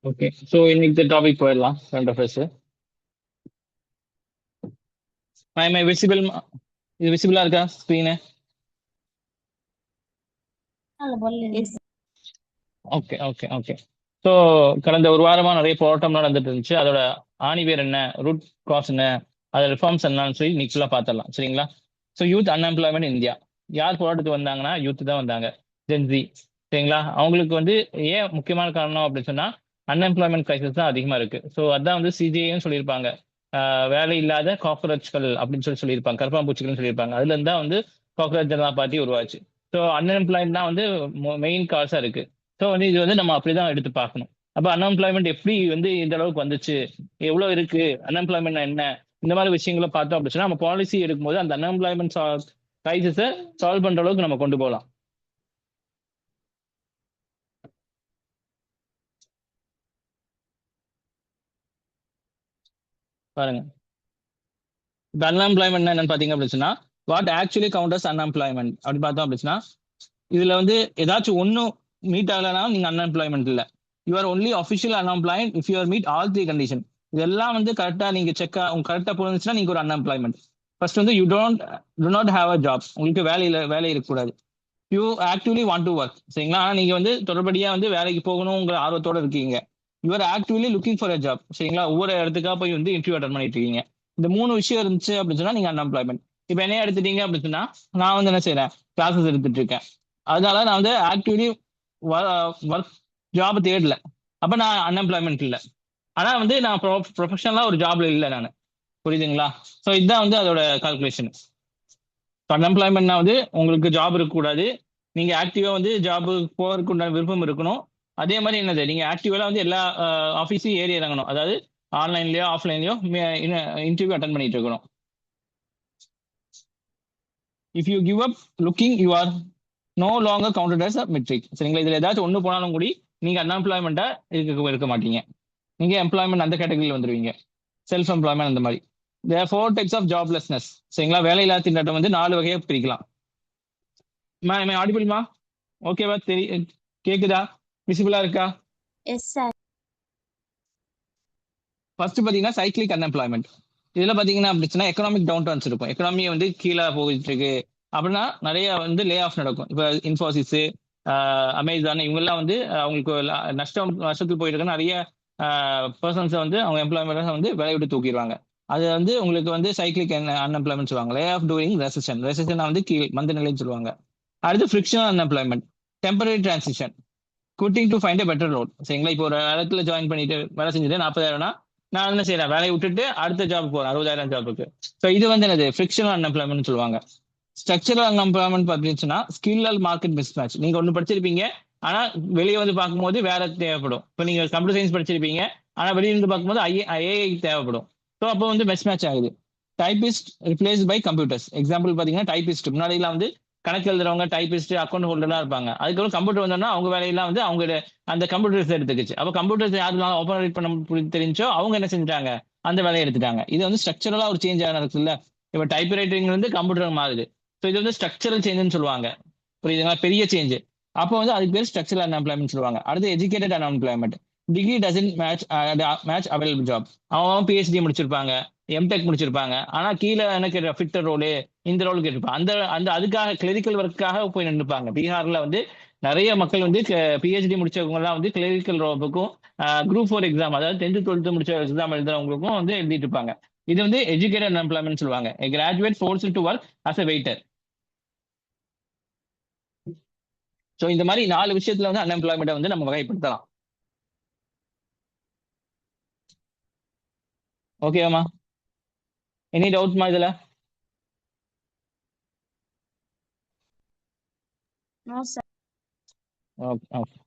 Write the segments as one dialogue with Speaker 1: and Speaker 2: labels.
Speaker 1: Okay, so இன்னைக்கு topic போயிடலாம். Current affairs. My visible, இது விசிபிளா இருக்கா screen?
Speaker 2: Yes.
Speaker 1: Okay okay okay. So கடந்த ஒரு வாரமா நிறைய போராட்டம் நடந்துட்டு இருந்துச்சு. அதோட ஆணிவேர் என்ன, ரூட் காஸ் என்ன, அதோட ரிஃபார்ம்ஸ் என்னன்னு சொல்லி இன்னைக்கு ஃபுல்லாக பார்த்துடலாம். சரிங்களா? So youth unemployment India. யார் போராட்டத்துக்கு வந்தாங்கன்னா யூத் தான் வந்தாங்க, ஜென்சி. சரிங்களா? அவங்களுக்கு வந்து ஏன் முக்கியமான காரணம் அப்படின்னு சொன்னா அன்எம்ப்ளாய்மெண்ட் கிரைசிஸ் தான் அதிகமா இருக்கு. ஸோ அதான் வந்து சிஜிஐன்னு சொல்லியிருப்பாங்க. வேலை இல்லாத காக்ரோச்கள் அப்படின்னு சொல்லி சொல்லியிருப்பாங்க, கருப்பாம்பூச்சிகள்னு சொல்லியிருப்பாங்க. அதுல இருந்தா வந்து காக்ரோச் ஜனதா பார்ட்டி உருவாச்சு. ஸோ அன்எம்ப்ளாய்மெண்ட் தான் வந்து மெயின் காசா இருக்கு. ஸோ வந்து இது வந்து நம்ம அப்படிதான் எடுத்து பார்க்கணும். அப்ப அன்எம்ப்ளாய்மெண்ட் எப்படி வந்து இந்த அளவுக்கு வந்துச்சு, எவ்வளவு இருக்கு, அன்எம்ப்ளாய்மெண்ட் என்ன, இந்த மாதிரி விஷயங்களை பார்த்தோம் அப்படின்னா நம்ம பாலிசி எடுக்கும்போது அந்த அன்எம்ப்ளாய்மெண்ட் கிரைசிஸை சால்வ் பண்ற அளவுக்கு நம்ம கொண்டு போகலாம். பாருங்க, இப்போ அன்எம்ப்ளாய்மெண்ட் என்னன்னு பாத்தீங்க அப்படின்னா வாட் ஆக்சுவலி கவுண்டர்ஸ் அன்எம்ப்ளாய்மெண்ட் அப்படி பார்த்தோம் அப்படின்னா இதுல வந்து ஏதாச்சும் ஒன்னும் மீட் ஆகலைன்னா நீங்க அன்எம்ப்ளாய்மெண்ட் இல்ல. You are only official unemployed if you are meet all three condition. இதெல்லாம் வந்து கரெக்டா நீங்க உங்க கரெக்டா போயிருந்துச்சுன்னா நீங்க ஒரு அன்எம்ப்ளாய்மெண்ட். ஃபர்ஸ்ட் வந்து you to not have a job, உங்களுக்கு வேலை இருக்கக்கூடாது. You actively want to work. சரிங்களா? ஆனா நீங்க வந்து தொடர்படியா வந்து வேலைக்கு போகணுங்கிற ஆர்வத்தோட இருக்கீங்க. You are actively looking for a job. சரிங்களா? ஒவ்வொரு இடத்துக்கா போய் வந்து இன்டர்வியூ அட்டன் பண்ணிட்டு இருக்கீங்க. இந்த மூணு விஷயம் இருந்துச்சு அப்படின்னு சொன்னா நீங்க அன்எம்ப்ளாய்மெண்ட். இப்போ என்ன எடுத்துட்டீங்க அப்படின்னு சொன்னா நான் வந்து என்ன செய்யறேன், கிளாஸஸ் எடுத்துட்டு இருக்கேன். அதனால நான் வந்து ஆக்டிவ்லி ஒர்க் ஜாப் தேடல. அப்ப நான் அன்எம்ப்ளாய்மெண்ட் இல்லை. ஆனா வந்து நான் ப்ரொஃபஷனலா ஒரு ஜாப்ல இல்லை நான். புரியுதுங்களா? ஸோ இதுதான் வந்து அதோட கால்குலேஷன். அன்எம்ப்ளாய்மெண்ட்னா வந்து உங்களுக்கு ஜாப் இருக்கக்கூடாது, நீங்க ஆக்டிவா வந்து ஜாப் போறதுக்கு உண்டான விருப்பம் இருக்கணும். அதே மாதிரி என்னது, நீங்க ஆக்டிவா வந்து எல்லா ஆஃபீஸையும் ஏறி இறங்கணும். அதாவது ஆன்லைன்லயோ ஆஃப்லைன்லயோ இன்டர்வியூ அட்டன் பண்ணிட்டு இருக்கணும். If you give up looking you are no longer counted as a metric. சரிங்களா? இதுல ஏதாச்சும் ஒன்று போனாலும் கூட நீங்க அன்எம்ப்ளாய்மெண்ட்டா இருக்க மாட்டீங்க. நீங்க எம்ப்ளாய்மெண்ட் அந்த கேட்டகரியில் வந்துருவீங்க, செல்ஃப் எம்ப்ளாய்மெண்ட் அந்த மாதிரி. தேர் ஃபோர் டைப்ஸ் ஆஃப் ஜாப்லெஸ்னஸ். சரிங்களா? வேலையில்லா திண்டாட்டம் வந்து 4 வகையா பிரிக்கலாம். ஆடிபிள்மா? ஓகேவா? கேக்குதா? விசிபிளா இருக்கா?
Speaker 2: Yes, sir.
Speaker 1: ஃபர்ஸ்ட் பாத்தீங்கன்னா சைக்ளிக் அன்எம்ப்ளாய்மெண்ட். இதுல பாத்தீங்கன்னா அப்படின்னா எக்கனாமிக் டவுன் டர்ன்ஸ் இருக்கும். எக்கனாமி வந்து கீழே போயிட்டு இருக்கு அப்படின்னா நிறைய வந்து லே ஆஃப் நடக்கும். இப்போ இன்ஃபோசிஸ், அமேசான் இவங்கெல்லாம் வந்து அவங்களுக்கு நஷ்டத்துக்கு போயிட்டு இருக்க நிறைய பர்சன்ஸை வந்து அவங்க எம்ப்ளாய்மெண்ட் வந்து வேலையை விட்டு தூக்கிடுவாங்க. அது வந்து உங்களுக்கு வந்து சைக்ளிக் அன்எம்ப்ளாய்மெண்ட் சொல்லுவாங்க. லே ஆஃப் டூரிங் ரெசன் வந்து கீழ் மந்த நிலைன்னு சொல்லுவாங்க. அடுத்து frictional unemployment, temporary transition, quitting to find better role. சரிங்களா? இப்போ ஒரு இடத்துல ஜாயின் பண்ணிட்டு வேலை செஞ்சுட்டு 40,000னா நான் என்ன செய்யறேன், வேலையை விட்டுட்டு அடுத்த ஜாப் போறேன் 60,000 ஜாபுக்கு. ஸோ இது வந்து என்னது, ஃபிரிக்ஷனல் அன்எம்ப்ளாய்மெண்ட் சொல்லுவாங்க. ஸ்ட்ரக்சரல் அன்எம்ப்ளாய்மெண்ட் பார்த்தீங்கன்னா ஸ்கில் மார்க்கெட் மிஸ் மேட்ச். நீங்க ஒன்று படிச்சிருப்பீங்க, ஆனா வெளியே வந்து பார்க்கும்போது வேற தேவைப்படும். இப்போ நீங்க கம்ப்யூட்டர் சயின்ஸ் படிச்சிருப்பீங்க, ஆனா வெளியே இருந்து பார்க்கும்போது ஐஏஐ தேவைப்படும். ஸோ அப்போ வந்து மிஸ் மேட்ச் ஆகுது. Typist replace by computers. Example பாத்தீங்கன்னா டைபிஸ்ட் முன்னாடிலாம் வந்து கணக்கு எழுதுறவங்க டைபிஸ்ட் அக்கௌண்ட் ஹோல்டர்லாம் இருப்பாங்க. அதுக்கப்புறம் கம்ப்யூட்டர் வந்தோம்னா அவங்க வேலையெல்லாம் வந்து அவங்க அந்த கம்ப்யூட்டர்ஸ் எடுத்துக்கிச்சு. அப்போ கம்ப்யூட்டர்ஸ் யாருனால ஆப்பரேட் பண்ண தெரிஞ்சோ அவங்க என்ன செஞ்சாங்க, அந்த வேலையை எடுத்துட்டாங்க. இது வந்து ஸ்ட்ரக்சரலா ஒரு சேஞ்ச் நடக்குதுல்ல. இப்போ டைப் ரைட்டிங் வந்து கம்ப்யூட்டர் மாறுது. ஸோ இது வந்து ஸ்ட்ரக்சரல் சேஞ்சுன்னு சொல்லுவாங்க. புரியுதுங்களா? பெரிய சேஞ்ச். அப்போ வந்து அதுக்கு பேர் ஸ்ட்ரக்சரல் அன்எம்ப்ளாய்மெண்ட் சொல்லுவாங்க. அடுத்து educated unemployment. Degree doesn't match available job. அவன் பிஹெச்டி முடிச்சிருப்பாங்க, எம்டெக் முடிச்சிருப்பாங்க, ஆனா கீழே என்ன கேட்ட ஃபிட்டர் ரோலு, இந்த ரோல் கேட்டிருப்பாங்க. அந்த அந்த அதுக்காக கிளரிக்கல் ஒர்க்காக போய் நின்றுப்பாங்க. பீகார்ல வந்து நிறைய மக்கள் வந்து பிஹெச்டி முடிச்சவங்க எல்லாம் வந்து கிளரிக்கல் ரோலுக்கும் குரூப் 4 எக்ஸாம், அதாவது 10th 12th முடிச்ச எக்ஸாம் எழுதுறவங்களுக்கும் வந்து எழுதிட்டு இருப்பாங்க. இது வந்து எஜுகேட்டட் அன்எம்ப்ளாய்மெண்ட் சொல்லுவாங்க. Graduate forced to work as a waiter. So இந்த மாதிரி 4 விஷயத்துல வந்து அன்எம்ப்ளாய்மெண்ட்டை வந்து நம்ம வகைப்படுத்தலாம். ஓகேவாமா? எனி டவுட்மா இதுல?
Speaker 2: No, sir.
Speaker 1: Okay okay.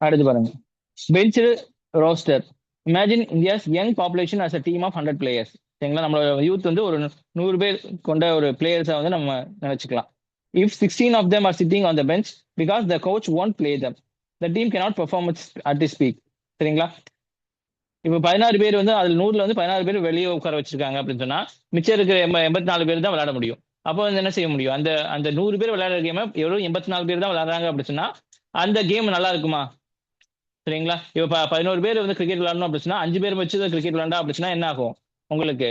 Speaker 1: அடுத்து பாருங்க, bench roster. Imagine India's young population as a team of 100 players. சரிங்களா? நம்மளோட யூத் வந்து ஒரு 100 பேர் கொண்ட ஒரு பிளேயர்ஸை வந்து நம்ம நினைச்சுக்கலாம். If 16 of them are sitting on the bench because the coach won't play them, the team cannot perform at its peak. சரிங்களா? இப்போ 16 பேர் வந்து அதுல 100ல வந்து 16 பேர் வெளியே உட்கார வச்சிருக்காங்க அப்படின்னு சொன்னா மிச்சம் இருக்கிற 84 பேர் தான் விளையாட முடியும். அப்போ வந்து என்ன செய்ய முடியும்? அந்த அந்த 100 பேர் விளையாடுற கேமை எவ்வளோ 84 பேர் தான் விளையாடுறாங்க அப்படி சொன்னா அந்த கேம் நல்லா இருக்குமா? சரிங்களா? இப்ப 11 பேர் வந்து கிரிக்கெட் விளையாடணும் அப்படி சொன்னா 5 பேர் வச்சு கிரிக்கெட் விளையாண்டா அப்படி சொன்னா என்ன ஆகும்? உங்களுக்கு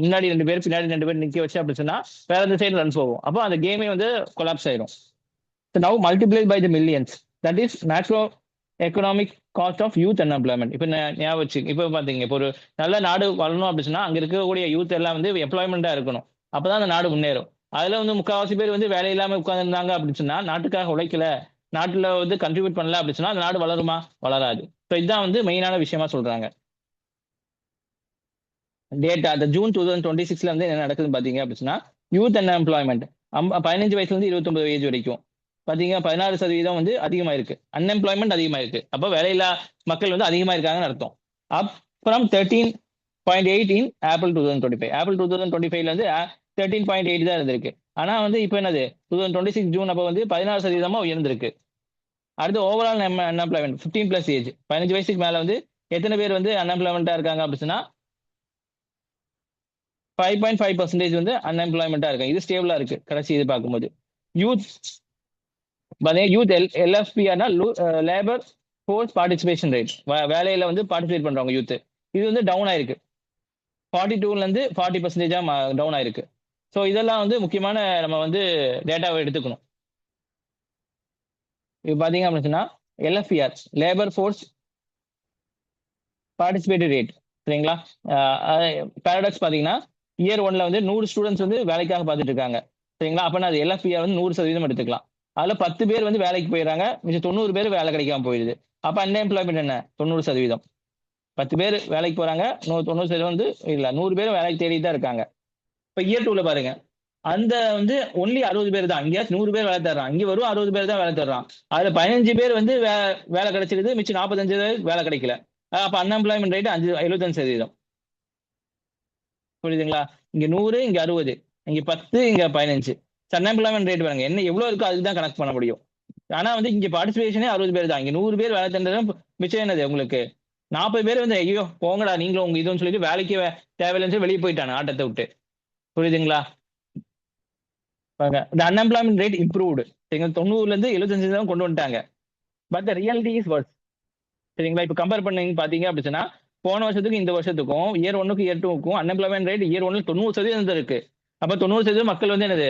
Speaker 1: முன்னாடி 2 பேர் பின்னாடி 2 பேர் நிக்க வச்சு அப்படி சொன்னா வேற இந்த சைடு ரன்ஸ் போகும். அப்போ அந்த கேமே வந்து கொலாப்ஸ் ஆயிரும். So now multiplied by the millions. That is macro economic cost of youth unemployment. இப்போ ஞாபகம் வச்சு இப்போ பாத்தீங்க இப்போ ஒரு நல்ல நாடு வளரணும் அப்படின்னு சொன்னா அங்க இருக்கக்கூடிய யூத் எல்லாம் வந்து எம்ப்ளாய்மெண்டா இருக்கணும். அப்பதான் அந்த நாடு முன்னேறும். அதுல வந்து முக்கால்வாசி பேர் வந்து வேலை இல்லாம உட்கார்ந்துருந்தாங்க அப்படின்னு சொன்னா நாட்டுக்காக உழைக்கல, நாட்டுல வந்து கண்ட்ரிபியூட் பண்ணல அப்படின்னு சொன்னா அந்த நாடு வளருமா? வளராது. ஸோ இதுதான் வந்து மெயினான விஷயமா சொல்றாங்க. டேட்டா அந்த ஜூன் 2026 வந்து என்ன நடக்குதுன்னு பாத்தீங்க அப்படின்னா யூத் அன்எம்ப்ளாய்மெண்ட் 15 வயசுல இருந்து 29 வயசு வரைக்கும் பாத்தீங்க 16% வந்து அதிகமா இருக்கு. அன்எம்ப்ளாய்மெண்ட் அதிகமா இருக்கு. அப்போ வேலையில்லா மக்கள் வந்து அதிகமா இருக்காங்கன்னு அர்த்தம். Up from 13.8 in April 2025. April 2025ல இருந்து 13.8 தான் இருந்திருக்கு. ஆனா வந்து இப்போ என்னது 2026 ஜூன் அப்போ வந்து 16% உயர்ந்திருக்கு. அடுத்து ஓவரால் அன்எம்ப்ளாய்மெண்ட் 15 பிளஸ் ஏஜ் 15 வயசுக்கு மேல வந்து எத்தனை பேர் வந்து அன்எம்ப்ளாய்மெண்டா இருக்காங்க அப்படின்னா 5.5% வந்து அன்எம்ப்ளாய்மெண்டா இருக்கு. இது ஸ்டேபிளா இருக்கு கடைசி இது பார்க்கும்போது. யூத் யூத் எல்எஃபிஆர்னா லேபர் ஃபோர்ஸ் பார்ட்டிசிபேஷன் ரேட், வேலையில வந்து பார்ட்டிசிபேட் பண்றவங்க யூத், இது வந்து டவுன் ஆயிருக்கு. 42ல இருந்து 40% டவுன் ஆயிருக்கு. ஸோ இதெல்லாம் வந்து முக்கியமான நம்ம வந்து டேட்டாவை எடுத்துக்கணும். இப்போ பாத்தீங்க அப்படின்னா எல்எஃபிஆர் லேபர் ஃபோர்ஸ் பார்ட்டிசிபேட்டரி ரேட் சரிங்களா. பேரடாக்ஸ் பாத்தீங்கன்னா இயர் 1ல வந்து 100 ஸ்டூடெண்ட்ஸ் வந்து வேலைக்காக பார்த்துட்டு இருக்காங்க சரிங்களா. அப்ப அது எல்எஃபிஆர் வந்து 100% எடுத்துக்கலாம். அதுல 10 பேர் வந்து வேலைக்கு போயிடுறாங்க, மிச்சம் 90 பேர் வேலை கிடைக்காம போயிடுது. அப்ப அன்எம்ப்ளாய்மெண்ட் என்ன? 90%. 10 பேர் வேலைக்கு போறாங்க, 90% வந்து இல்ல 100 பேர் வேலைக்கு தேடிட்டு தான் இருக்காங்க. இப்ப இயர் 2ல பாருங்க அந்த வந்து ஒன்லி 60 பேர் தான். இங்கே 100 பேர் வேலை தர்றான், இங்க வரும் 60 பேர் தான் வேலை தர்றான். அதுல 15 பேர் வந்து வேலை கிடைச்சிருது, மிச்சம் 45 பேர் வேலை கிடைக்கல. அப்ப அன்எம்ப்ளாய்மெண்ட் ரேட் 75%. புரியுதுங்களா? இங்க 100, இங்க 60, இங்க 10, இங்க 15. அன்எம்ப்ளாய்மெண்ட் ரேட் பாருங்க என்ன எவ்வளவு இருக்கோ அதுதான் கனெக்ட் பண்ண முடியும். ஆனா வந்து இங்க பார்ட்டிசிபேஷனே 60 பேர் தான். இங்க 100 பேர் வேலை தந்ததும் மிச்சம் என்னது உங்களுக்கு 40 பேர் வந்து ஐயோ போங்கடா நீங்களும் உங்க இதுன்னு சொல்லிட்டு வேலைக்கு தேவையில்லைன்னு வெளியே போயிட்டாங்க ஆட்டத்தை விட்டு. புரியுதுங்களா? இந்த அன்எம்ப்ளாய்மெண்ட் ரேட் இம்ப்ரூவ்டு. 90ல இருந்து 75% கொண்டு வந்துட்டாங்க. But the reality is worse. சரிங்களா? இப்ப கம்பேர் பண்ணீங்க பாத்தீங்க அப்படின்னா போன வருஷத்துக்கும் இந்த வருஷத்துக்கும் இயர் 1க்கும் இயர் 2க்கும் அன்எம்ப்ளாய்மெண்ட் ரேட் இயர் 1ல 90% இருக்கு. அப்ப 90% மக்கள் வந்து என்னது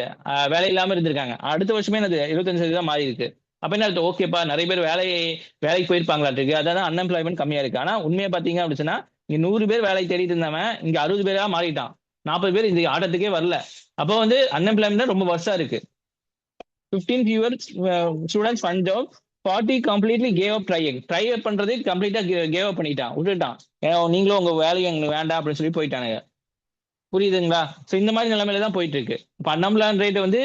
Speaker 1: வேலை இல்லாம இருந்திருக்காங்க. அடுத்த வருஷமே என்னது 25% மாறி இருக்கு. அப்ப என்ன அர்த்தம்? ஓகேப்பா நிறைய பேர் வேலைக்கு போயிருப்பாங்களாட்டு அதான் அன்எம்ப்ளாய்மெண்ட் கம்மியா இருக்கு. ஆனா உண்மையை பாத்தீங்க அப்படின்னா இங்க 100 பேர் வேலைக்கு தேடிட்டு இருந்தவன் இங்க 60 பேரா மாறிட்டான். 40 பேர் இந்த ஆட்டத்துக்கே வரல. அப்போ வந்து அன்எம்ப்ளாய்மெண்ட் ரொம்ப வருஷம் இருக்கு. 15 fewer students find job, 40 completely gave up trying. Try பண்றது கம்ப்ளீட்டா கேவ் அப் பண்ணிட்டான், விட்டுட்டான். நீங்களும் உங்க வேலையை எங்களுக்கு வேண்டாம் அப்படின்னு சொல்லி போயிட்டானுங்க. புரியுதுங்களா? ஸோ இந்த மாதிரி நிலைமையில தான் போயிட்டு இருக்கு. இப்போ அன்எம்ப்ளாய்மெண்ட் ரேட் வந்து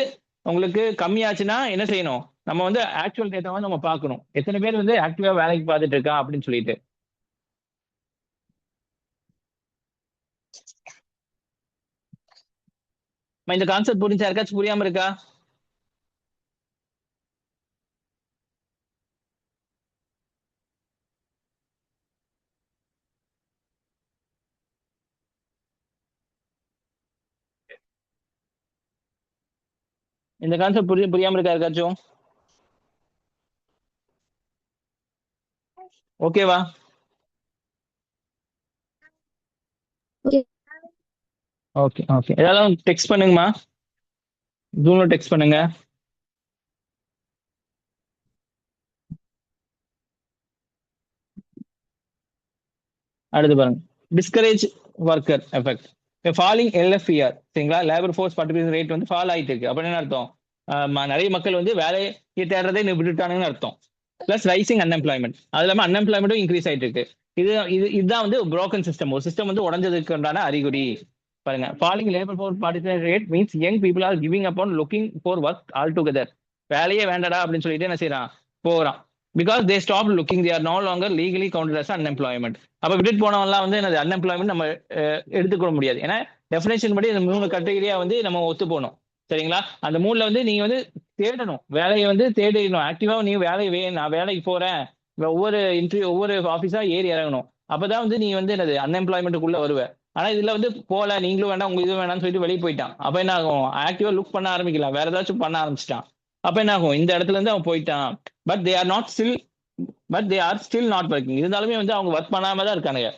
Speaker 1: உங்களுக்கு கம்மியாச்சுன்னா என்ன செய்யணும்? நம்ம வந்து ஆக்சுவல் டேட்டா வந்து நம்ம பார்க்கணும், எத்தனை பேர் வந்து ஆக்டிவா வேலைக்கு பார்த்துட்டு இருக்கா அப்படின்னு சொல்லிட்டு. இந்த கான்செப்ட் புரிஞ்சா யாருக்காச்சும் புரியாம இருக்கா? இந்த கான்செப்ட் புரியாம இருக்கா யாருக்காச்சும்? ஓகேவா? Okay okay. ஏதாவது டெக்ஸ்ட் பண்ணுங்கம்மா, ஜூம்ல டெக்ஸ்ட் பண்ணுங்க. அடுத்து பாருங்க டிஸ்கரேஜ் ஒர்க்கர் எஃபெக்ட். ஃபாலிங் எல்எஃப்இஆர் சரிங்களா, லேபர் ஃபோர்ஸ் பார்ட்டிசிபேஷன் ரேட் வந்து ஃபால் ஆயிட்டு இருக்கு. அப்படின்னு என்ன அர்த்தம்? நிறைய மக்கள் வந்து வேலையை தேடுறதே விட்டுட்டானுங்கன்னு அர்த்தம். பிளஸ் ரைசிங் அன்எம்ப்ளாய்மெண்ட், அது இல்லாமல் அன்எம்ப்ளாய்மெண்ட்டும் இன்க்ரீஸ் ஆயிட்டு இருக்கு. இதுதான் வந்து ப்ரோக்கன் சிஸ்டம். ஒரு சிஸ்டம் வந்து உடஞ்சதுக்கு உண்டான அறிகுறி. பாருங்க falling labour force participation rate means young people are giving up on looking for work all together. வேலையே வேண்டடா அப்படின்னு சொல்லிட்டு என்ன செய்யறான்? போறான். Because they stop looking, they are no longer legally counted as unemployment. அப்ப விட்டுட்டு போனவங்கலாம் வந்து என்னது அன்எம்ப்ளாய்மெண்ட் நம்ம எடுத்துக்கொள்ள முடியாது. ஏன்னா டெஃபினேஷன் படி இந்த 3 கேட்டகரியா வந்து நம்ம ஒத்து போகணும். சரிங்களா? அந்த 3ல வந்து நீங்க வந்து தேடணும், வேலையை வந்து தேடணும் ஆக்டிவா. நீங்க நான் வேலைக்கு போறேன், ஒவ்வொரு இன்டர்வியூ ஒவ்வொரு ஆஃபீஸா ஏறி இறங்கணும். அப்பதான் வந்து நீ வந்து என்னது அன்எம்ப்ளாய்மெண்ட்டுக்குள்ள வருவ. ஆனா இதுல வந்து போல, நீங்களும் வேண்டாம் உங்க இது வேணாம்னு சொல்லிட்டு வெளியே போயிட்டான். அப்ப என்ன ஆகும், ஆக்டிவா லுக் பண்ண ஆரம்பிக்கலாம், வேற ஏதாச்சும் பண்ண ஆரம்பிச்சிட்டான். அப்ப என்ன ஆகும், இந்த இடத்துல இருந்து அவன் போயிட்டான். But they are still not working. இருந்தாலுமே வந்து அவங்க ஒர்க் பண்ணாம தான் இருக்கானுங்க,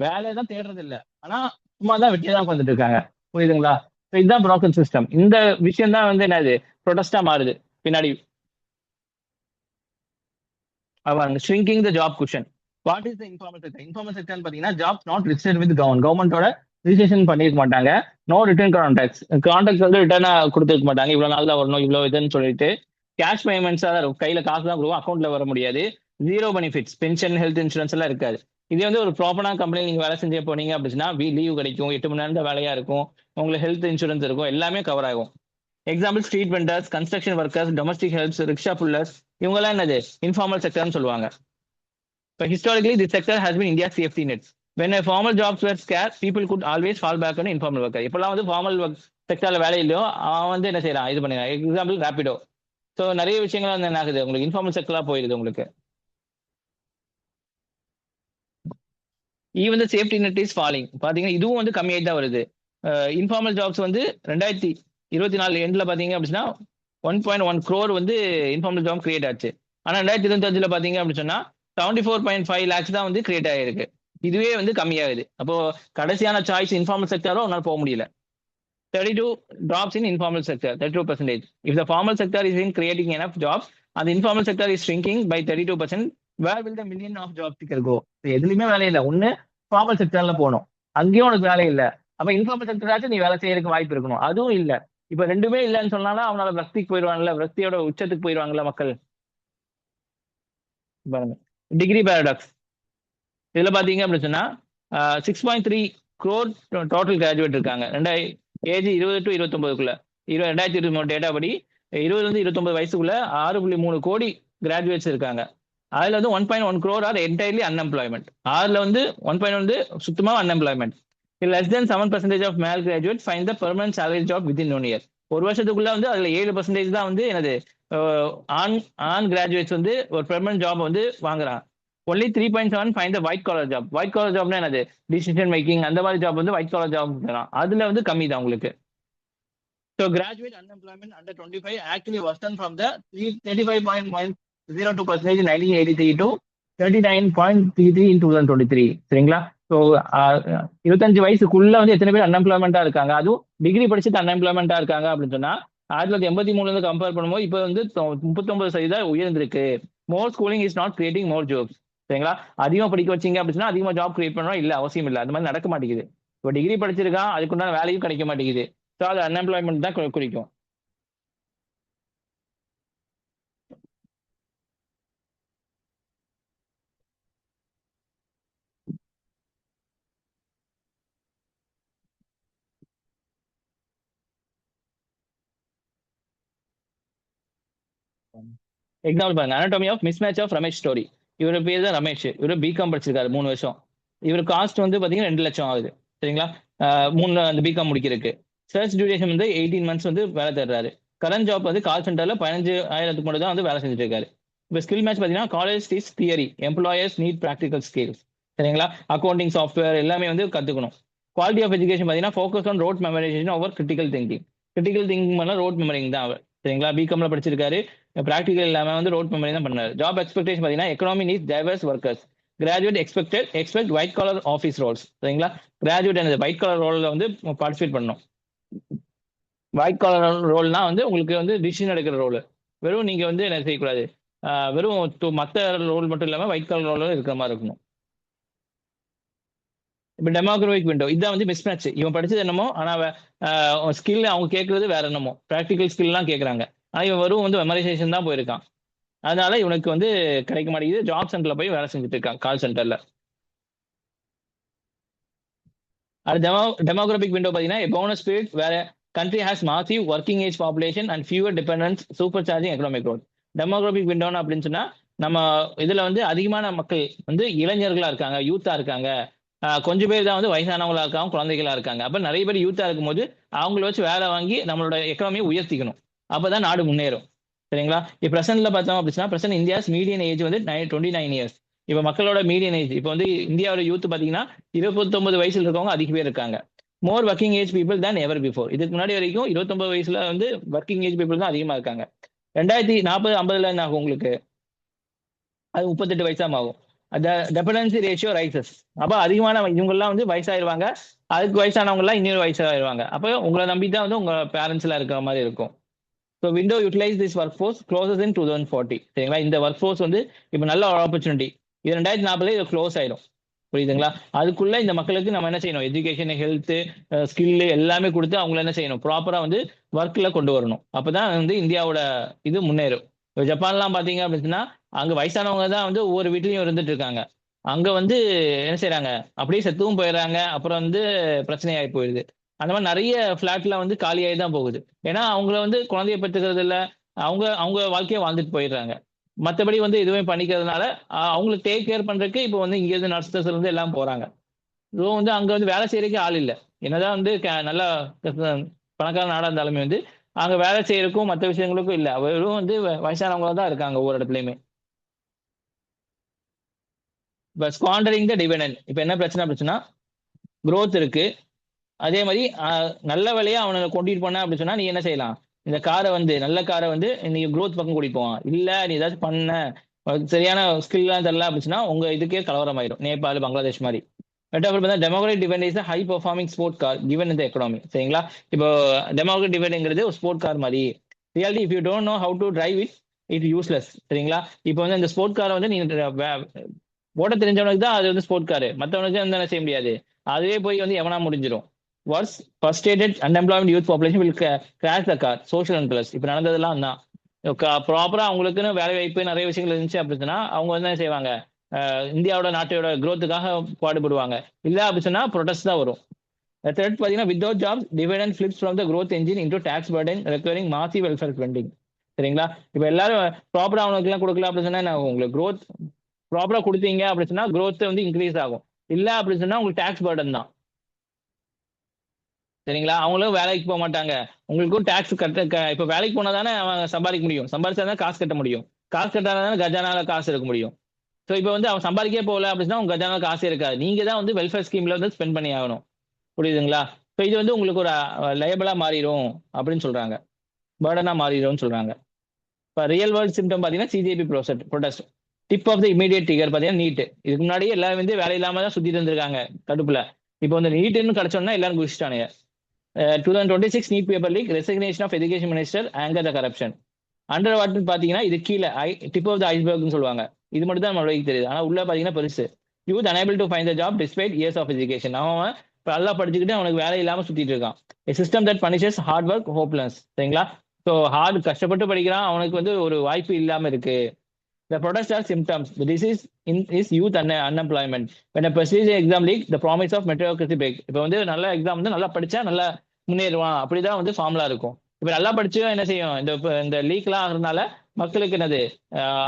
Speaker 1: வேலையை தான் தேடுறது இல்ல. ஆனா சும்மா தான் வெட்டியா தான் உட்காந்துட்டு இருக்காங்க. புரியுதுங்களா? So இதுதான் ப்ரோக்கன் சிஸ்டம். இந்த விஷயம் தான் வந்து என்னது ப்ரொடெஸ்டா மாறுது பின்னாடி. அவன் shrinking the job cushion. What is the informal sector? Informal sector பாத்தீங்கன்னா ஜாப்ஸ் நாட் ரிஜிஸ்டர்ட் வித் கவர்மெண்டோட ரிஜிஸ்ட்ரேஷன் பண்ணிருக்க மாட்டாங்க. No return contacts. கான்டாக்ட் வந்து ரிட்டர்னா கொடுத்துருக்க மாட்டாங்க, இவ்வளவு நாள் தான் வரணும் இவ்வளவு இதுன்னு சொல்லிட்டு. கேஷ் பேமெண்ட்ஸா தான் இருக்கும், கையில காசு தான் கொடுக்கும், அக்கௌண்ட்ல வர முடியாது. Zero benefits, pension, health insurance எல்லாம் இருக்காது. இதே வந்து ஒரு ப்ராப்பரான கம்பெனி நீங்க வேலை செஞ்சே போனீங்க அப்படின்னா லீவ் கிடைக்கும், 8 மணி நேரம் தான் வேலையா இருக்கும், உங்களுக்கு ஹெல்த் இன்சூரன்ஸ் இருக்கும், எல்லாமே கவர் ஆகும். Example street vendors, construction workers, domestic helps, rickshaw pullers, இவங்கெல்லாம் என்னது இன்ஃபார்மல் செக்டர்னு சொல்லுவாங்க. இப்போ historically this sector has been India's safety net. When a formal jobs were scarce, people could always fall back on informal worker. இப்பெல்லாம் வந்து formal செக்டர்ல வேலை இல்லையோ அவன் வந்து என்ன செய்யறான், இது பண்ணுறான். எக்ஸாம்பிள் ரேபிடோ. ஸோ நிறைய விஷயங்கள் வந்து என்ன ஆகுது, உங்களுக்கு இன்ஃபார்மல் செக்டரா போயிருது உங்களுக்கு. Even the safety net is falling. பாத்தீங்கன்னா இதுவும் வந்து கம்மியாயிட்டு தான் வருது. இன்ஃபார்மல் ஜாப்ஸ் வந்து 2024 எண்ட்ல பாத்தீங்க அப்படின்னா 1.1 crore வந்து இன்ஃபார்மல் ஜாப் கிரியேட் ஆச்சு. ஆனா 2025 பாத்தீங்க அப்படின்னு சொன்னா 74.5 lakhs தான் வந்து கிரியேட் ஆயிருக்கு. இதுவே வந்து கம்மியாகுது. அப்போ கடைசியான சாய்ஸ் இன்ஃபார்மல் செக்டரோ உன்னால போக முடியல. 32 drops in informal sector, 32%. If the formal sector is in creating enough jobs and the informal sector is shrinking by 32%, where will the million of job seeker go? எதுலையுமே வேலை இல்லை, ஒண்ணு ஃபார்மல் செக்டர்ல போகணும், அங்கேயும் உனக்கு வேலை இல்லை. அப்ப இன்ஃபார்மல் செக்டராச்சும் நீ வேலை செய்யறதுக்கு வாய்ப்பு இருக்கணும், அதுவும் இல்லை. இப்ப ரெண்டுமே இல்லைன்னு சொன்னாலும் அவனால விரக்திக்கு போயிடுவாங்கல்ல, விரக்தியோட உச்சத்துக்கு போயிடுவாங்கல்ல மக்கள். பாருங்க டிகிரி பேரடாக்ஸ். இதுல பாத்தீங்க அப்படின்னு சொன்னா 6.3 crore டோட்டல் கிராஜுவேட் இருக்காங்க. Age 20 to 29க்குள்ள. 2023 டேட்டா படி 20 இருந்து 29 வயசுக்குள்ள 6.3 கோடி கிராஜுவேட்ஸ் இருக்காங்க. அதுல வந்து 1.1 crore ஆர் என்டையர்லி அன்எம்ப்ளாய்மெண்ட். அதுல வந்து 1.1 வந்து சுத்தமா unemployment. Less than 7% of male graduate find the permanent salary job within 1 year. ஒரு வருஷத்துக்குள்ள வந்து அதுல 7% தான் வந்து என்னது ஆன் கிராஜுவேட்ஸ் வந்து ஒரு பெர்மனன்ட் ஜாப் வந்து வாங்குறாங்க. Only 3.7 find the white collar job. White collar ஜாப்னா என்னது, டிசிஷன் மேக்கிங் அந்த மாதிரி ஜாப் வந்து ஒயிட் காலர் ஜாப் அதுல வந்து கம்மி தான் உங்களுக்கு. So graduate unemployment under 25 actually worsened from the 35.02% in 1983 to 39.33 in 2023. சரிங்களா? ஸோ 25 வயசுக்குள்ள வந்து எத்தனை பேர் அன்எம்ப்ளாய்மெண்டா இருக்காங்க, அதுவும் டிகிரி படிச்சுட்டு அன்எம்ப்ளாய்மெண்டா இருக்காங்க அப்படின்னு சொன்னா 1983 இருந்து கம்பேர் பண்ணும்போது இப்போ வந்து 39% உயர்ந்திருக்கு. More schooling is not creating more jobs. சரிங்களா? அதிகமா படிக்க வச்சீங்க அப்படின்னா அதிகமா ஜாப் கிரியேட் பண்ணணும் இல்ல, அவசியம் இல்லை, அந்த மாதிரி நடக்க மாட்டேங்குது. இப்போ டிகிரி படிச்சிருக்கான், அதுக்குண்டான வேலையும் கிடைக்க மாட்டேங்குது. ஸோ அது அன்எம்ப்ளாய்மெண்ட் தான் குறிக்கும். எக்ஸாம்பிள் பாருங்க, anatomy of mismatch of Ramesh story. இவர் பேர் தான் ரமேஷ், இவர் பிகாம் படிச்சிருக்காரு 3 வருஷம். இவர் காஸ்ட் வந்து பாத்தீங்கன்னா 2 லட்சம் ஆகுது. சரிங்களா? 3 அந்த பிகாம் முடிக்கிறதுக்கு. சர்ச் டியூரேஷன் வந்து 18 months வந்து வேலை தேடுறாரு. கரண்ட் ஜாப் வந்து கால் சென்டர்ல 15,000 மட்டும் தான் வந்து வேலை செஞ்சுட்டு இருக்காரு. இப்போ ஸ்கில் மேட்ச் பாத்தீங்கன்னா college is theory, employers need practical skills. சரிங்களா? அக்கௌண்டிங், சாஃப்ட்வேர் எல்லாமே வந்து கத்துக்கணும். குவாலிட்டி ஆஃப் எஜுகேஷன் பாத்தீங்கன்னா focus on rote memorization over critical thinking. Critical thinking பண்ணா ரோட் மெமரிங் தான் அவர். சரிங்களா? பிகாம்ல படிச்சிருக்காரு, ப்ராக்டிகல் இல்லாம வந்து ரோட் மெமரி தான் பண்ணாரு. ஜாப் எக்ஸ்பெக்டேஷன் பாத்தீங்கன்னா economy needs diverse workers. Graduate expect white collar office roles. சரிங்களா? கிராஜுவேட் என்னது ஒயிட் காலர் ரோல்ல வந்து பார்ட்டிசிபேட் பண்ணணும். ஒயிட் காலர் ரோல்னா வந்து உங்களுக்கு வந்து டிசிஷன் எடுக்கிற ரோல். வெறும் நீங்க வந்து என்ன செய்யக்கூடாது, வெறும் மற்ற ரோல் மட்டும் இல்லாம ஒயிட் காலர் ரோல் இருக்கிற மாதிரி இருக்கணும். இப்போ டெமோக்ராஃபிக் விண்டோ இதான் வந்து மிஸ் மேட்ச். இவன் படிச்சது என்னமோ, ஆனா ஸ்கில் அவங்க கேட்கறது வேற என்னமோ, ப்ராக்டிகல் ஸ்கில்லாம் கேட்கறாங்க. ஆனா இவன் வெறும் வந்து மெமரைசேஷன் தான் போயிருக்கான். அதனால இவனுக்கு வந்து கிடைக்க மாட்டேங்குது. ஜாப் சென்டர்ல போய் வேலை செஞ்சுட்டு இருக்கான், கால் சென்டர்ல. அது டெமோகிராபிக் விண்டோ பாத்தீங்கன்னா போனஸ் பீரியட் வேற country has massive working age population and fewer dependents supercharging economic growth. Demographic விண்டோன்னு அப்படின்னு சொன்னா நம்ம இதுல வந்து அதிகமான மக்கள் வந்து இளைஞர்களா இருக்காங்க, யூத்தா இருக்காங்க. கொஞ்சம் பேர் தான் வந்து வயசானவங்களா இருக்காங்க, குழந்தைகளா இருக்காங்க. அப்ப நிறைய பேர் யூத்தா இருக்கும்போது அவங்கள வச்சு வேலை வாங்கி நம்மளோட எக்கனாமியை உயர்த்திக்கணும். அப்பதான் நாடு முன்னேறும். சரிங்களா? இப்போ பிரசன்ட்ல பார்த்தோம் அப்படின்னா பிரசன்ட் இந்தியாஸ் மீடியன் ஏஜ் வந்து 29 years. இப்போ மக்களோட மீடியன் ஏஜ் இப்போ வந்து இந்தியாவோட யூத் பார்த்தீங்கன்னா 29 வயசுல இருக்கவங்க அதிக பேர் இருக்காங்க. மோர் ஒர்க்கிங் ஏஜ் பீப்புள் தான் எவர் பிஃபோர். இதுக்கு முன்னாடி வரைக்கும் 29 வயசுல வந்து ஒர்க்கிங் ஏஜ் பீப்புள் தான் அதிகமா இருக்காங்க. 2040-50 என்ன ஆகும் உங்களுக்கு? அது 38 வயசா ஆகும். டெபெண்டன்சி ரேஷியோ ரைசஸ். அப்ப அதிகமான இவங்கெல்லாம் வந்து வயசாயிருவாங்க. அதுக்கு வயசானவங்க எல்லாம் இன்னொரு வயசாயிருவாங்க. அப்ப உங்களை நம்பி தான் வந்து உங்க பேரண்ட்ஸ் எல்லாம் இருக்கிற மாதிரி இருக்கும். So window utilise this workforce closes in 2040. சரிங்களா? இந்த ஒர்க் ஃபோர்ஸ் வந்து இப்போ நல்ல ஒரு ஆப்பர்ச்சுனிட்டி. இது 2040 இது க்ளோஸ் ஆயிடும். புரியுதுங்களா? அதுக்குள்ள இந்த மக்களுக்கு நம்ம என்ன செய்யணும்? எஜுகேஷன், ஹெல்த், ஸ்கில் எல்லாமே கொடுத்து அவங்கள என்ன செய்யணும்? ப்ராப்பரா வந்து ஒர்க்ல கொண்டு வரணும். அப்பதான் வந்து இந்தியாவோட இது முன்னேறும். இப்போ ஜப்பான்லாம் பாத்தீங்க அப்படின்னா அங்க வயசானவங்க தான் வந்து ஒவ்வொரு வீட்லயும் இருந்துட்டு இருக்காங்க. அங்க வந்து என்ன செய்யறாங்க? அப்படியே செத்துவும் போயிடுறாங்க. அப்புறம் வந்து பிரச்சனையாகி போயிடுது. அந்த மாதிரி நிறைய பிளாட்ல வந்து காலியாகி தான் போகுது. ஏன்னா அவங்கள வந்து குழந்தைய பெற்றுக்கிறது இல்ல. அவங்க அவங்க வாழ்க்கையை வாழ்ந்துட்டு போயிடுறாங்க. மற்றபடி வந்து எதுவுமே பண்ணிக்கிறதுனால அவங்களுக்கு டேக் கேர் பண்றதுக்கு இப்போ வந்து இங்க இருந்து நர்சஸ் இருந்து எல்லாம் போறாங்க. ஸோ வந்து அங்க வந்து வேலை செய்யறதுக்கு ஆள் இல்லை. என்னதான் வந்து நல்லா பணக்கார நாடா இருந்தாலுமே வந்து அங்க வேலை செய்யறதுக்கும் மற்ற விஷயங்களுக்கும் இல்லை. வெறும் வந்து வயசானவங்க தான் இருக்காங்க ஒவ்வொரு இடத்துலயுமே. இப்போ ஸ்குவாண்டரிங் த டிவிடெண்ட். இப்போ என்ன பிரச்சனை அப்படின்னா growth இருக்கு. அதே மாதிரி நல்ல வேலையா அவனை கொண்டுட்டு போன அப்படின்னு சொன்னா நீ என்ன செய்யலாம்? இந்த காரை வந்து நல்ல காரை வந்து நீ growth பக்கம் கூட்டிட்டு போவான். இல்ல நீ ஏதாச்சும் பண்ண சரியான ஸ்கில்லாம் தெரியல அப்படின்னா உங்க இதுக்கே கலவரம் ஆயிடும். நேபாள், பங்களாதேஷ் மாதிரி. Democratic dividend is high performing sport car given இந்த எக்கனாமி. சரிங்களா? இப்போ டெமோக்ராட்டிக் டிவிடெண்ட்ங்கிறது ஒரு ஸ்போர்ட் கார் மாதிரி. Reality if you don't know how to drive it it useless. சரிங்களா? இப்போ வந்து இந்த ஸ்போர்ட் காரை வந்து நீ ஓட்ட தெரிஞ்சவனுக்கு தான் அது வந்து ஸ்போர்ட் காரு. மற்றவனுக்கு வந்து என்ன செய்ய முடியாது. அதுவே போய் வந்து எவனா முடிஞ்சிடும். Worse frustrated unemployment youth population will crash the car social அன்பிளஸ். இப்போ நடந்ததெல்லாம் தான் ப்ராப்பரா அவங்களுக்குன்னு வேலை வாய்ப்பு நிறைய விஷயங்கள் இருந்துச்சு அப்படின்னா அவங்க வந்து என்ன செய்வாங்க? இந்தியாவோட நாட்டோட growth-க்காக பாடுபடுவாங்க. இல்ல அப்படி சொன்னா ப்ரொடெஸ்ட் தான் வரும். தேர்ட் பார்த்தீங்கன்னா without job dividend Philips from the growth engine into tax burden requiring massive welfare spending. சரிங்களா? இப்போ எல்லாரும் ப்ராப்பரா அவங்களுக்கு எல்லாம் கொடுக்கல அப்படின்னு சொன்னா என்ன ஆகும்? உங்களுக்கு growth ப்ராப்பரா கொடுத்தீங்க அப்படின்னு சொன்னா growth வந்து இன்க்ரீஸ் ஆகும். இல்ல அப்படின்னு சொன்னா உங்களுக்கு டாக்ஸ் பர்டன் தான். சரிங்களா? அவங்களும் வேலைக்கு போக மாட்டாங்க. உங்களுக்கும் டாக்ஸ் இப்ப வேலைக்கு போனா தானே அவன் சம்பாதிக்க முடியும். சம்பாதிச்சா தான் காசு கட்ட முடியும். காசு கட்டாதான் தானே கஜானால காசு எடுக்க முடியும். ஸோ இப்போ வந்து அவன் சம்பாதிக்கவே போகல அப்படின்னா உங்க கஜானா காசே இருக்காது. நீங்க தான் வந்து வெல்ஃபேர் ஸ்கீம்ல வந்து ஸ்பெண்ட் பண்ணி ஆகணும். புரியுதுங்களா? ஸோ இது வந்து உங்களுக்கு ஒரு லயபிளா மாறிடும் அப்படின்னு சொல்றாங்க. பேர்டனா மாறிடும்னு சொல்றாங்க. இப்போ ரியல் வேர்ல்ட் சிம்டம் பார்த்தீங்கன்னா CJP protest. Tip of the immediate trigger பார்த்தீங்கன்னா நீட். இதுக்கு முன்னாடியே எல்லாரும் வந்து வேலை இல்லாம தான் சுத்திட்டு இருந்திருக்காங்க கடுப்புல. இப்போ வந்து நீட்னு கிடைச்சோன்னா எல்லாரும் குதிச்சிட்டானுங்க. 2026 NEET paper leak resignation of education minister anger the corruption. Under water பார்த்தீங்கன்னா இது கீழே டிப் ஆஃப் த ஐஸ்பர்க்னு சொல்லுவாங்க. இது மட்டும் தான் நம்மளுக்கு தெரியுது. ஆனால் உள்ள பார்த்தீங்கன்னா பெருசு. Youth unable to find the job despite years of education. அவன் நல்லா படிச்சுக்கிட்டு அவனுக்கு வேலை இல்லாமல் சுத்திட்டு இருக்கான். System that punishes hard work hopeless. சரிங்களா? ஸோ கஷ்டப்பட்டு படிக்கிறான், அவனுக்கு வந்து ஒரு வாய்ப்பு இல்லாம இருக்கு. The protest are symptoms. The disease is youth unemployment. When a prestigious exam leak, the promise of meritocracy break. இப்போ வந்து நல்ல எக்ஸாம் வந்து நல்லா படிச்சா நல்லா முன்னேறுவான். அப்படிதான் வந்து ஃபார்முலா இருக்கும். இப்போ நல்லா படிச்சு என்ன செய்யும்? இந்த லீக்லாம் ஆகுறதுனால மக்களுக்கு என்னது?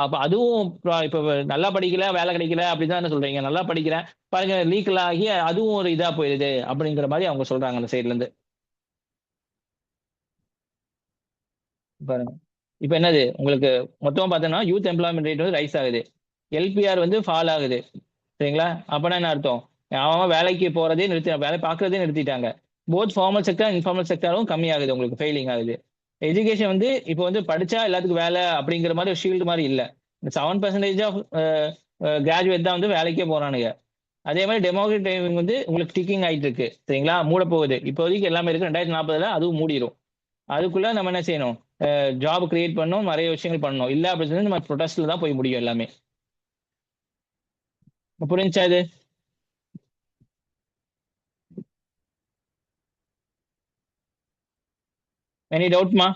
Speaker 1: அப்ப அதுவும் இப்போ நல்லா படிக்கல வேலை கிடைக்கல அப்படிதான் என்ன சொல்றீங்க? நல்லா படிக்கிறேன் பாருங்க லீக்லாம் ஆகி அதுவும் ஒரு இதா போயிருது அப்படிங்கிற மாதிரி அவங்க சொல்றாங்க அந்த சைட்ல இருந்து. பாருங்க இப்போ என்னது உங்களுக்கு மொத்தமா பார்த்தோம்னா யூத் எம்ப்ளாய்மெண்ட் ரேட் வந்து ரைஸ் ஆகுது. எல்பிஆர் வந்து ஃபால் ஆகுது. சரிங்களா? அப்பனா என்ன அர்த்தம்? அவன் வேலைக்கு போறதே வேலை பார்க்கறதே நிறுத்திட்டாங்க. போத் ஃபார்மல் செக்டர் இன்ஃபார்மல் செக்டரும் கம்மியாகுது. உங்களுக்கு ஃபெயிலிங் ஆகுது. எஜுகேஷன் வந்து இப்போ வந்து படிச்சா எல்லாத்துக்கும் வேலை அப்படிங்கிற மாதிரி ஒரு ஷீல்டு மாதிரி இல்லை. 7% ஆஃப் கிராஜுவேட் தான் வந்து வேலைக்கே போறானுங்க. அதே மாதிரி டெமோக்ராட்டிக் டைமிங் வந்து உங்களுக்கு டிக்கிங் ஆயிட்டு இருக்கு. சரிங்களா? மூட போகுது. இப்போதைக்கு எல்லாமே இருக்கு. 2040 அதுவும் மூடிடும். அதுக்குள்ள நம்ம என்ன செய்யணும்? ஜாப் கிரியேட் பண்ணணும், நிறைய விஷயங்கள் பண்ணணும். இல்ல அப்படின்னு நம்ம ப்ரொடெஸ்ட்ல தான் போய் முடியும் எல்லாமே. புரிஞ்சா இது? எனி டவுட்மா?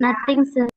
Speaker 2: Nothing, sir.